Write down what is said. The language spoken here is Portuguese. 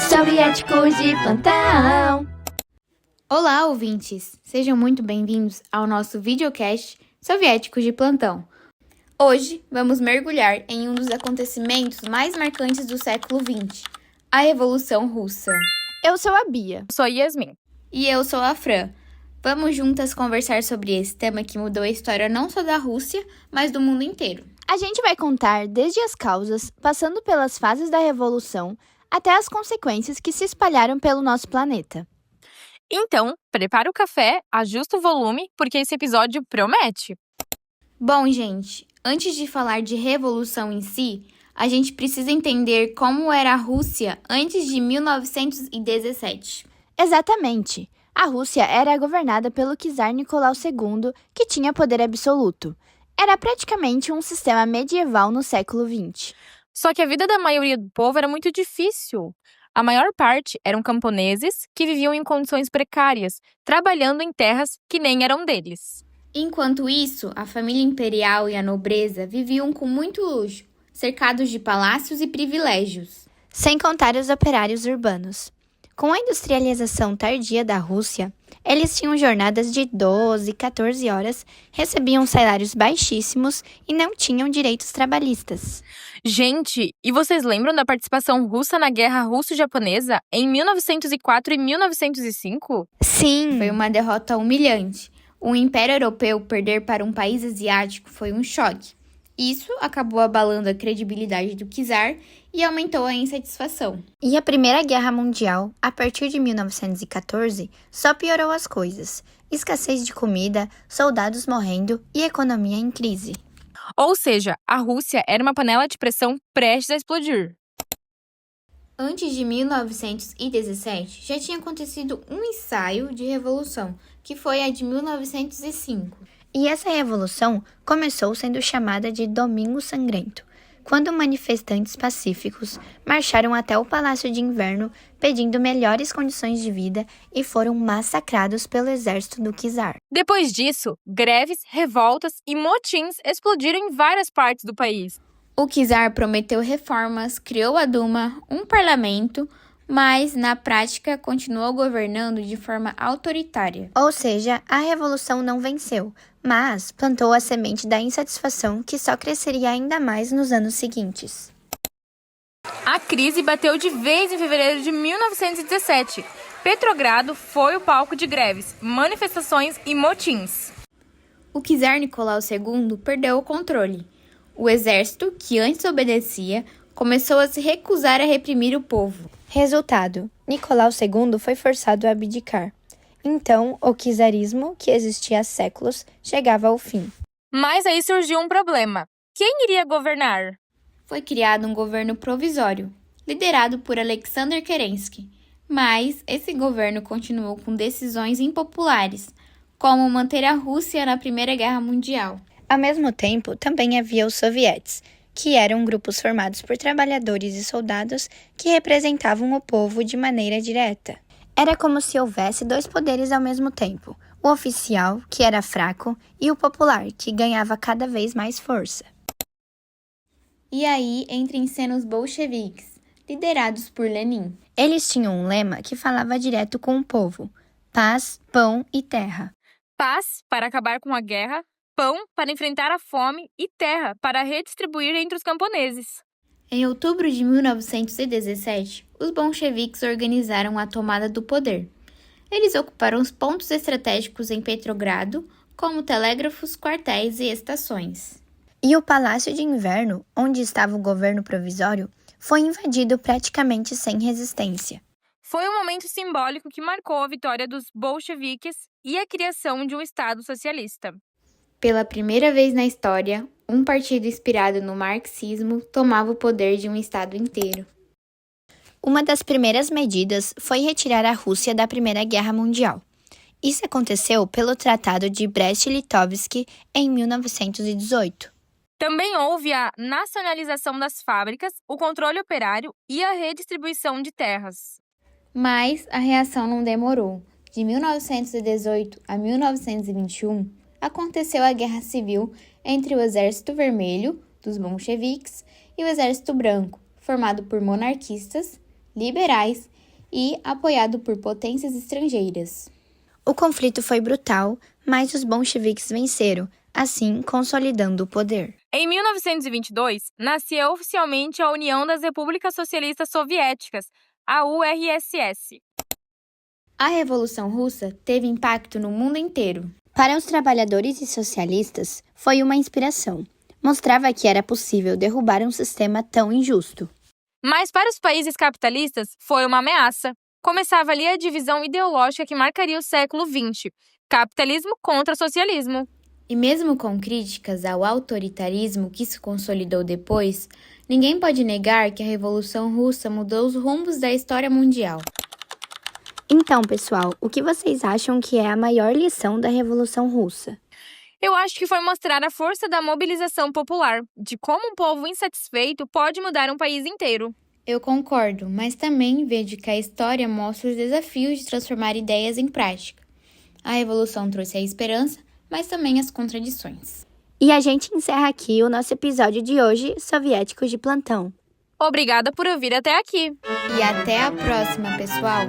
Soviéticos de plantão! Olá, ouvintes! Sejam muito bem-vindos ao nosso videocast Soviéticos de Plantão. Hoje vamos mergulhar em um dos acontecimentos mais marcantes do século XX, a Revolução Russa. Eu sou a Bia. Eu sou a Yasmin. E eu sou a Fran. Vamos juntas conversar sobre esse tema que mudou a história não só da Rússia, mas do mundo inteiro. A gente vai contar desde as causas, passando pelas fases da Revolução, até as consequências que se espalharam pelo nosso planeta. Então, prepara o café, ajusta o volume, porque esse episódio promete. Bom, gente, antes de falar de revolução em si, a gente precisa entender como era a Rússia antes de 1917. Exatamente. A Rússia era governada pelo czar Nicolau II, que tinha poder absoluto. Era praticamente um sistema medieval no século XX. Só que a vida da maioria do povo era muito difícil. A maior parte eram camponeses que viviam em condições precárias, trabalhando em terras que nem eram deles. Enquanto isso, a família imperial e a nobreza viviam com muito luxo, cercados de palácios e privilégios. Sem contar os operários urbanos. Com a industrialização tardia da Rússia, eles tinham jornadas de 12, 14 horas, recebiam salários baixíssimos e não tinham direitos trabalhistas. Gente, e vocês lembram da participação russa na Guerra Russo-Japonesa em 1904 e 1905? Sim! Foi uma derrota humilhante. O Império Europeu perder para um país asiático foi um choque. Isso acabou abalando a credibilidade do czar e aumentou a insatisfação. E a Primeira Guerra Mundial, a partir de 1914, só piorou as coisas. Escassez de comida, soldados morrendo e economia em crise. Ou seja, a Rússia era uma panela de pressão prestes a explodir. Antes de 1917, já tinha acontecido um ensaio de revolução, que foi a de 1905. E essa revolução começou sendo chamada de Domingo Sangrento, quando manifestantes pacíficos marcharam até o Palácio de Inverno pedindo melhores condições de vida e foram massacrados pelo exército do czar. Depois disso, greves, revoltas e motins explodiram em várias partes do país. O czar prometeu reformas, criou a Duma, um parlamento, mas, na prática, continuou governando de forma autoritária. Ou seja, a revolução não venceu, mas plantou a semente da insatisfação que só cresceria ainda mais nos anos seguintes. A crise bateu de vez em fevereiro de 1917. Petrogrado foi o palco de greves, manifestações e motins. O czar Nicolau II perdeu o controle. O exército, que antes obedecia, começou a se recusar a reprimir o povo. Resultado: Nicolau II foi forçado a abdicar. Então, o czarismo, que existia há séculos, chegava ao fim. Mas aí surgiu um problema. Quem iria governar? Foi criado um governo provisório, liderado por Alexander Kerensky. Mas esse governo continuou com decisões impopulares, como manter a Rússia na Primeira Guerra Mundial. Ao mesmo tempo, também havia os sovietes, que eram grupos formados por trabalhadores e soldados que representavam o povo de maneira direta. Era como se houvesse dois poderes ao mesmo tempo, o oficial, que era fraco, e o popular, que ganhava cada vez mais força. E aí entra em cena os bolcheviques, liderados por Lenin. Eles tinham um lema que falava direto com o povo: paz, pão e terra. Paz para acabar com a guerra, pão para enfrentar a fome e terra para redistribuir entre os camponeses. Em outubro de 1917, os bolcheviques organizaram a tomada do poder. Eles ocuparam os pontos estratégicos em Petrogrado, como telégrafos, quartéis e estações. E o Palácio de Inverno, onde estava o governo provisório, foi invadido praticamente sem resistência. Foi um momento simbólico que marcou a vitória dos bolcheviques e a criação de um Estado socialista. Pela primeira vez na história, um partido inspirado no marxismo tomava o poder de um estado inteiro. Uma das primeiras medidas foi retirar a Rússia da Primeira Guerra Mundial. Isso aconteceu pelo Tratado de Brest-Litovsk em 1918. Também houve a nacionalização das fábricas, o controle operário e a redistribuição de terras. Mas a reação não demorou. De 1918 a 1921, aconteceu a Guerra Civil entre o Exército Vermelho, dos bolcheviques, e o Exército Branco, formado por monarquistas, liberais e apoiado por potências estrangeiras. O conflito foi brutal, mas os bolcheviques venceram, assim consolidando o poder. Em 1922, nascia oficialmente a União das Repúblicas Socialistas Soviéticas, a URSS. A Revolução Russa teve impacto no mundo inteiro. Para os trabalhadores e socialistas, foi uma inspiração. Mostrava que era possível derrubar um sistema tão injusto. Mas para os países capitalistas, foi uma ameaça. Começava ali a divisão ideológica que marcaria o século XX. Capitalismo contra socialismo. E mesmo com críticas ao autoritarismo que se consolidou depois, ninguém pode negar que a Revolução Russa mudou os rumos da história mundial. Então, pessoal, o que vocês acham que é a maior lição da Revolução Russa? Eu acho que foi mostrar a força da mobilização popular, de como um povo insatisfeito pode mudar um país inteiro. Eu concordo, mas também vejo que a história mostra os desafios de transformar ideias em prática. A Revolução trouxe a esperança, mas também as contradições. E a gente encerra aqui o nosso episódio de hoje, Soviéticos de Plantão. Obrigada por ouvir até aqui! E até a próxima, pessoal!